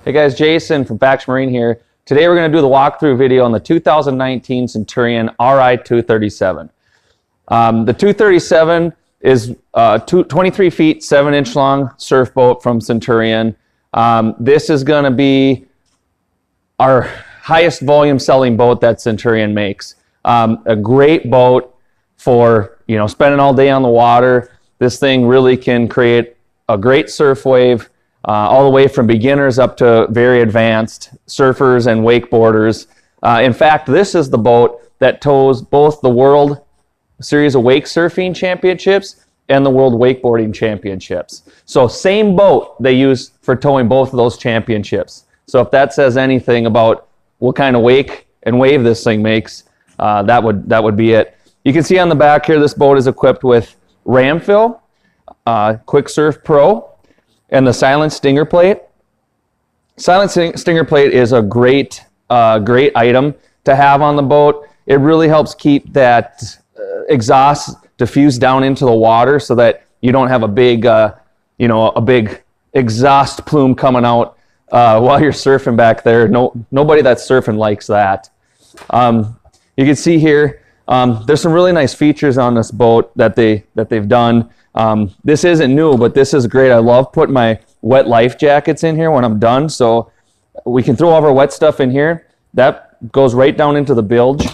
Hey guys, Jason from Faction Marine here. Today we're going to do the walkthrough video on the 2019 Centurion Ri237. The 237 is 23 feet, 7-inch long surf boat from Centurion. This is going to be our highest volume selling boat that Centurion makes. A great boat for, spending all day on the water. This thing really can create a great surf wave, all the way from beginners up to very advanced surfers and wakeboarders. In fact, this is the boat that tows both the World Series of Wake Surfing Championships and the World Wakeboarding Championships. So same boat they use for towing both of those championships. So if that says anything about what kind of wake and wave this thing makes, that would be it. You can see on the back here, this boat is equipped with ram fill, Quick Surf Pro, and the Silent Stinger Plate. Silent Stinger Plate is a great item to have on the boat. It really helps keep that exhaust diffused down into the water so that you don't have a big exhaust plume coming out while you're surfing back there. Nobody that's surfing likes that. You can see here, there's some really nice features on this boat that they've done. This isn't new, but this is great. I love putting my wet life jackets in here when I'm done, so we can throw all of our wet stuff in here. That goes right down into the bilge.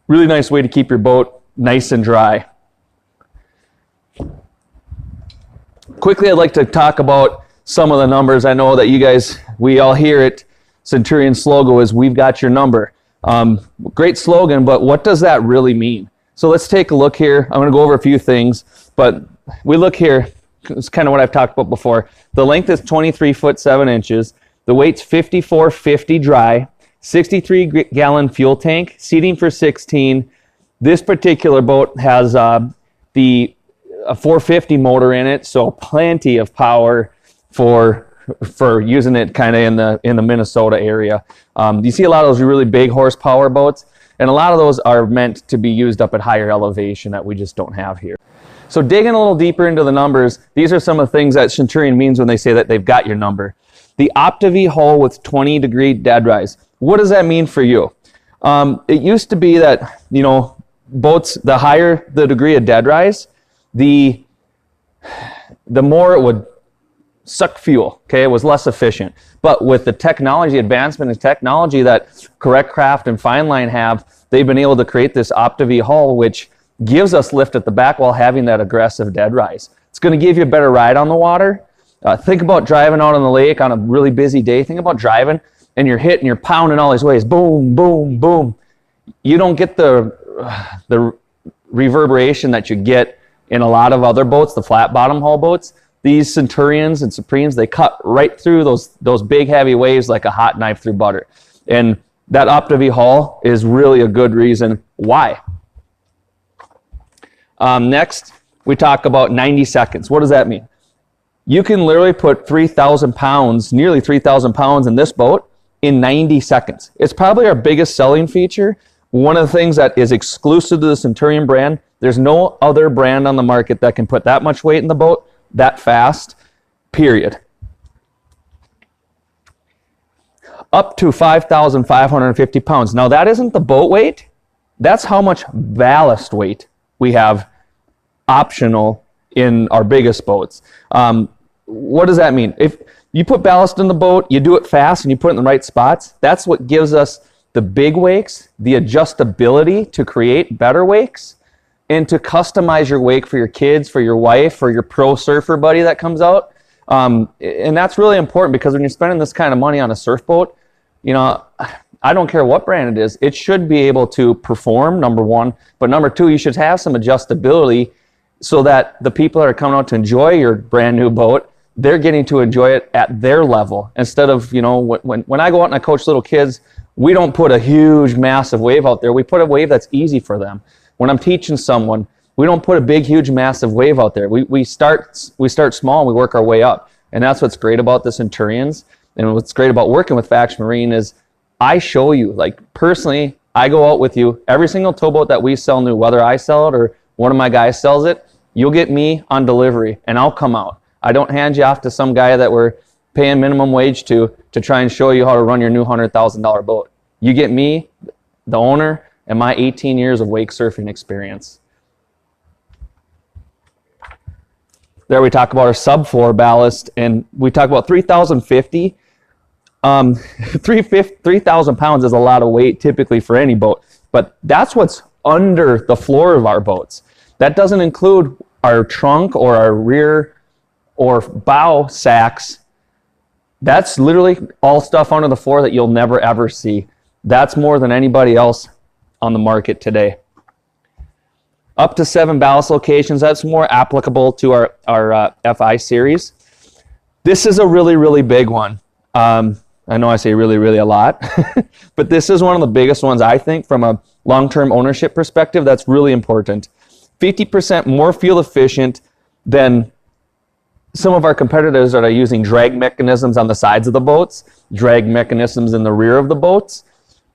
Really nice way to keep your boat nice and dry. Quickly, I'd like to talk about some of the numbers. I know that you guys, we all hear it. Centurion's slogan is, "We've got your number." Great slogan, but what does that really mean? So let's take a look here. I'm going to go over a few things, but we look here. It's kind of what I've talked about before. The length is 23 foot 7 inches. The weight's 5450 dry. 63-gallon fuel tank. Seating for 16. This particular boat has a 450 motor in it, so plenty of power for using it kind of in the Minnesota area. You see a lot of those really big horsepower boats, and a lot of those are meant to be used up at higher elevation that we just don't have here. So digging a little deeper into the numbers, these are some of the things that Centurion means when they say that they've got your number. The OptiV hull with 20-degree dead rise. What does that mean for you? It used to be that, boats, the higher the degree of dead rise, the more it would suck fuel, okay? It was less efficient. But with the technology, advancement in technology that Correct Craft and Fine Line have, they've been able to create this OptiV hull, which gives us lift at the back while having that aggressive dead rise. It's going to give you a better ride on the water. Think about driving out on the lake on a really busy day. Think about driving and you're hitting, you're pounding all these waves. Boom, boom, boom. You don't get the reverberation that you get in a lot of other boats, the flat bottom hull boats. These Centurions and Supremes, they cut right through those big heavy waves like a hot knife through butter. And that OptiV hull is really a good reason why. Next, we talk about 90 seconds. What does that mean? You can literally put 3,000 pounds, nearly 3,000 pounds in this boat in 90 seconds. It's probably our biggest selling feature. One of the things that is exclusive to the Centurion brand, there's no other brand on the market that can put that much weight in the boat that fast, period. Up to 5,550 pounds. Now that isn't the boat weight. That's how much ballast weight we have optional in our biggest boats. What does that mean? If you put ballast in the boat, you do it fast and you put it in the right spots, that's what gives us the big wakes, the adjustability to create better wakes, and to customize your wake for your kids, for your wife, for your pro surfer buddy that comes out. And that's really important because when you're spending this kind of money on a surf boat, I don't care what brand it is, it should be able to perform, number one, but number two, you should have some adjustability so that the people that are coming out to enjoy your brand new boat, they're getting to enjoy it at their level. Instead of, when I go out and I coach little kids, we don't put a huge, massive wave out there. We put a wave that's easy for them. When I'm teaching someone, we don't put a big, huge, massive wave out there. We start small and we work our way up. And that's what's great about the Centurions. And what's great about working with Faction Marine is I show you, like personally, I go out with you. Every single towboat that we sell new, whether I sell it or one of my guys sells it, you'll get me on delivery and I'll come out. I don't hand you off to some guy that we're paying minimum wage to to try and show you how to run your new $100,000 boat. You get me, the owner, and my 18 years of wake surfing experience. There we talk about our subfloor ballast, and we talk about 3,050. 3,000 pounds is a lot of weight typically for any boat, but that's what's under the floor of our boats. That doesn't include our trunk or our rear or bow sacks. That's literally all stuff under the floor that you'll never ever see. That's more than anybody else on the market today. Up to 7 ballast locations. That's more applicable to our FI series. This is a really, really big one. I know I say really, really a lot, but this is one of the biggest ones, I think, from a long-term ownership perspective. That's really important. 50% more fuel efficient than some of our competitors that are using drag mechanisms on the sides of the boats, drag mechanisms in the rear of the boats.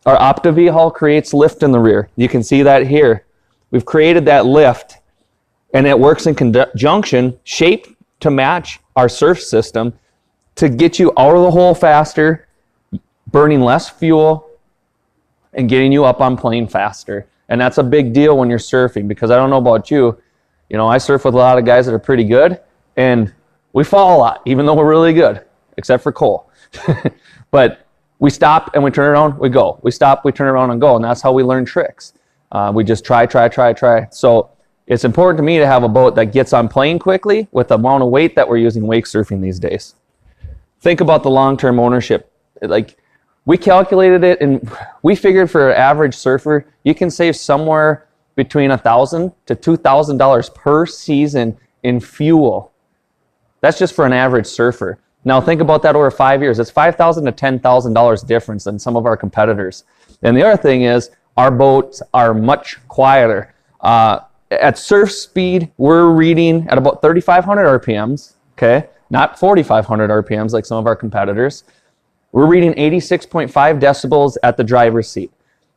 Our Opta-V hull creates lift in the rear. You can see that here. We've created that lift, and it works in conjunction, shaped to match our surf system to get you out of the hole faster, burning less fuel, and getting you up on plane faster. And that's a big deal when you're surfing, because I don't know about you, I surf with a lot of guys that are pretty good, and we fall a lot, even though we're really good, except for Cole. But we stop and we turn around, we go. We stop, we turn around and go, and that's how we learn tricks. We just try. So it's important to me to have a boat that gets on plane quickly with the amount of weight that we're using wake surfing these days. Think about the long-term ownership. Like, we calculated it, and we figured for an average surfer, you can save somewhere between $1,000 to $2,000 per season in fuel. That's just for an average surfer. Now think about that over 5 years. It's $5,000 to $10,000 difference than some of our competitors. And the other thing is, our boats are much quieter. At surf speed, we're reading at about 3,500 RPMs, okay? Not 4,500 RPMs like some of our competitors. We're reading 86.5 decibels at the driver's seat.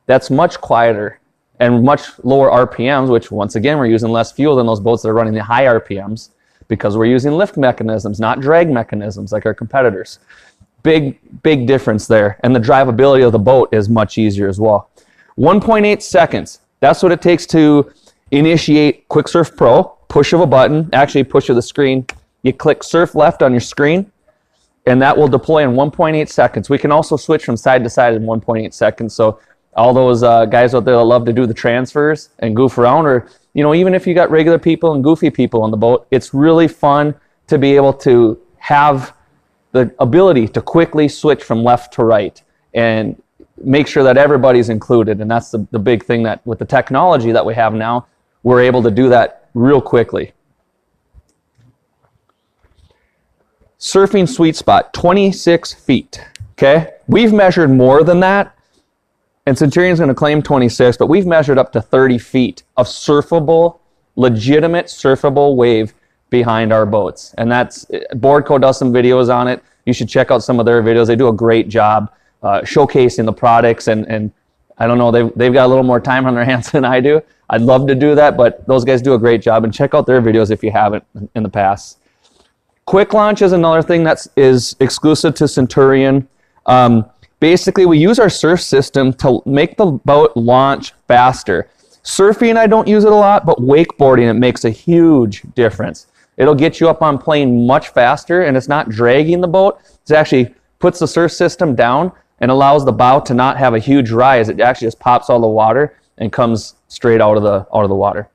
That's much quieter and much lower RPMs, which once again, we're using less fuel than those boats that are running the high RPMs because we're using lift mechanisms, not drag mechanisms like our competitors. Big difference there. And the drivability of the boat is much easier as well. 1.8 seconds. That's what it takes to initiate Quick Surf Pro. Push of a button, actually push of the screen. You click surf left on your screen, and that will deploy in 1.8 seconds. We can also switch from side to side in 1.8 seconds. So all those guys out there that love to do the transfers and goof around, or even if you got regular people and goofy people on the boat, it's really fun to be able to have the ability to quickly switch from left to right and make sure that everybody's included. And that's the big thing, that with the technology that we have now, we're able to do that real quickly. Surfing sweet spot, 26 feet, okay? We've measured more than that, and Centurion's gonna claim 26, but we've measured up to 30 feet of surfable, legitimate surfable wave behind our boats. And that's, Boardco does some videos on it. You should check out some of their videos. They do a great job showcasing the products, and I don't know, they've got a little more time on their hands than I do. I'd love to do that, but those guys do a great job, and check out their videos if you haven't in the past. Quick launch is another thing that is exclusive to Centurion. Basically, we use our surf system to make the boat launch faster. Surfing, I don't use it a lot, but wakeboarding, it makes a huge difference. It'll get you up on plane much faster, and it's not dragging the boat. It actually puts the surf system down and allows the bow to not have a huge rise. It actually just pops all the water and comes straight out of the water.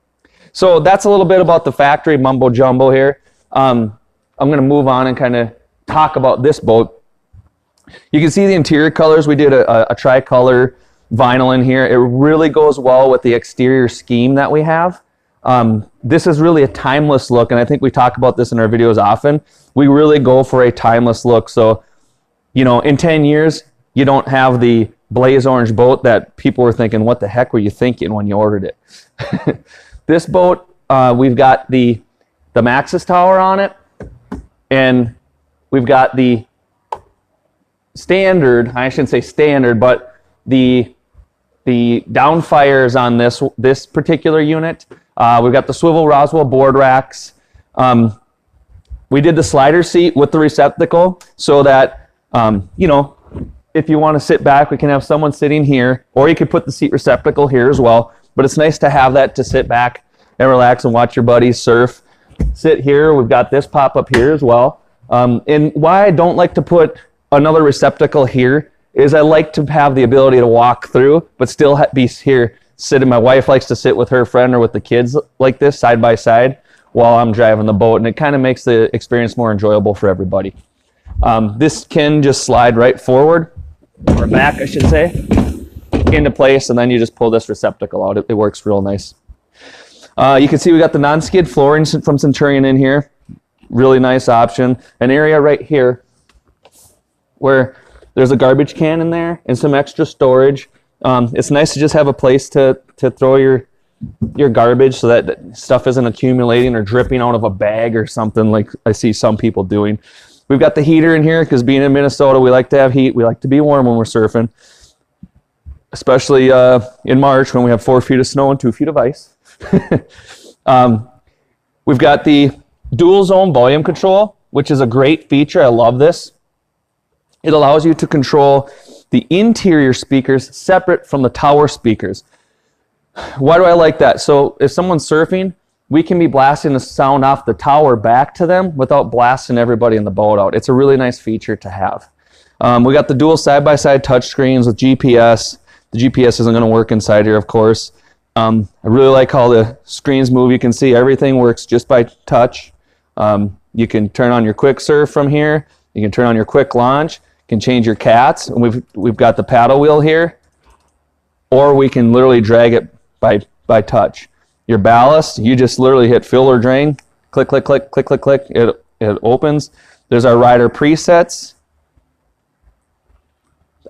So that's a little bit about the factory mumbo jumbo here. I'm going to move on and kind of talk about this boat. You can see the interior colors. We did a tricolor vinyl in here. It really goes well with the exterior scheme that we have. This is really a timeless look, and I think we talk about this in our videos often. We really go for a timeless look. So, in 10 years, you don't have the blaze orange boat that people were thinking, what the heck were you thinking when you ordered it? This boat, we've got the Maxis tower on it. And we've got the standard, I shouldn't say standard, but the downfires on this particular unit. We've got the swivel Roswell board racks. We did the slider seat with the receptacle so that You know, if you want to sit back, we can have someone sitting here, or you could put the seat receptacle here as well. But it's nice to have that to sit back and relax and watch your buddies surf. Sit here. We've got this pop up here as well. And why I don't like to put another receptacle here is I like to have the ability to walk through, but still be here sitting. My wife likes to sit with her friend or with the kids like this side by side while I'm driving the boat, and it kind of makes the experience more enjoyable for everybody. This can just slide right forward, or back I should say, into place, and then you just pull this receptacle out. It works real nice. You can see we got the non-skid flooring from Centurion in here. Really nice option. An area right here where there's a garbage can in there and some extra storage. It's nice to just have a place to throw your garbage so that stuff isn't accumulating or dripping out of a bag or something like I see some people doing. We've got the heater in here because being in Minnesota, we like to have heat. We like to be warm when we're surfing, especially in March when we have 4 feet of snow and 2 feet of ice. We've got the dual zone volume control, which is a great feature. I love this. It allows you to control the interior speakers separate from the tower speakers. Why do I like that? So if someone's surfing, we can be blasting the sound off the tower back to them without blasting everybody in the boat out. It's a really nice feature to have. We got the dual side-by-side touchscreens with GPS. The GPS isn't going to work inside here, of course. I really like how the screens move. You can see everything works just by touch. You can turn on your quick surf from here. You can turn on your quick launch. You can change your cats. And we've got the paddle wheel here. Or we can literally drag it by touch. Your ballast, you just literally hit fill or drain. Click, click, click, click, click, click. It opens. There's our rider presets.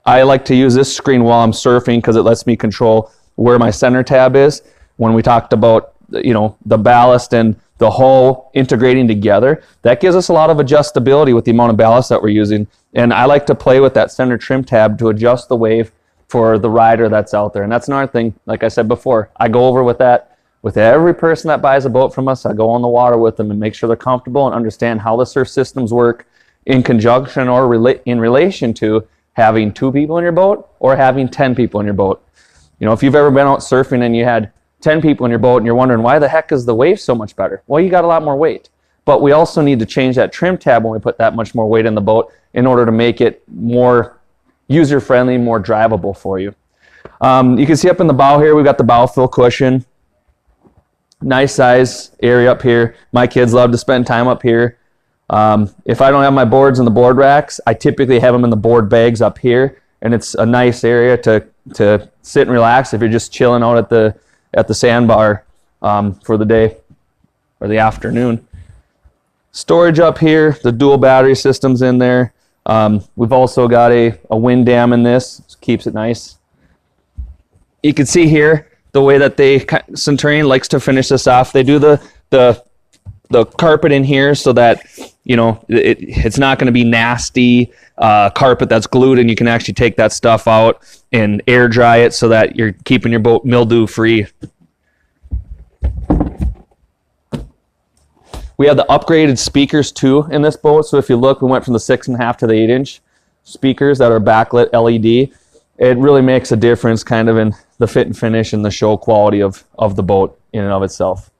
I like to use this screen while I'm surfing because it lets me control where my center tab is. When we talked about, you know, the ballast and the hull integrating together, that gives us a lot of adjustability with the amount of ballast that we're using. And I like to play with that center trim tab to adjust the wave for the rider that's out there. And that's another thing, like I said before, I go over with that with every person that buys a boat from us. I go on the water with them and make sure they're comfortable and understand how the surf systems work in conjunction or in relation to having 2 people in your boat or having 10 people in your boat. You know, if you've ever been out surfing and you had 10 people in your boat and you're wondering why the heck is the wave so much better? Well, you got a lot more weight. But we also need to change that trim tab when we put that much more weight in the boat in order to make it more user-friendly, more drivable for you. You can see up in the bow here, we've got the bow fill cushion. Nice size area up here. My kids love to spend time up here. If I don't have my boards in the board racks, I typically have them in the board bags up here, and it's a nice area to sit and relax if you're just chilling out at the sandbar for the day or the afternoon. Storage up here, the dual battery systems in there. We've also got a wind dam in this, keeps it nice. You can see here the way that Centurion likes to finish this off. They do the carpet in here so that, you know, it's not going to be nasty carpet that's glued, and you can actually take that stuff out and air dry it so that you're keeping your boat mildew free. We have the upgraded speakers too in this boat. So if you look, we went from the 6.5 to the 8-inch speakers that are backlit LED. It really makes a difference kind of in the fit and finish and the show quality of the boat in and of itself.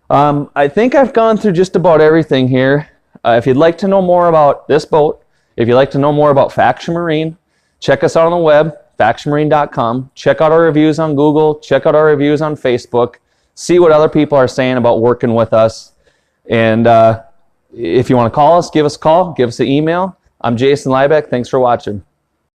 I think I've gone through just about everything here. If you'd like to know more about this boat, if you'd like to know more about Faction Marine, check us out on the web, factionmarine.com. Check out our reviews on Google. Check out our reviews on Facebook. See what other people are saying about working with us. And if you want to call us, give us a call. Give us an email. I'm Jason Liebeck. Thanks for watching.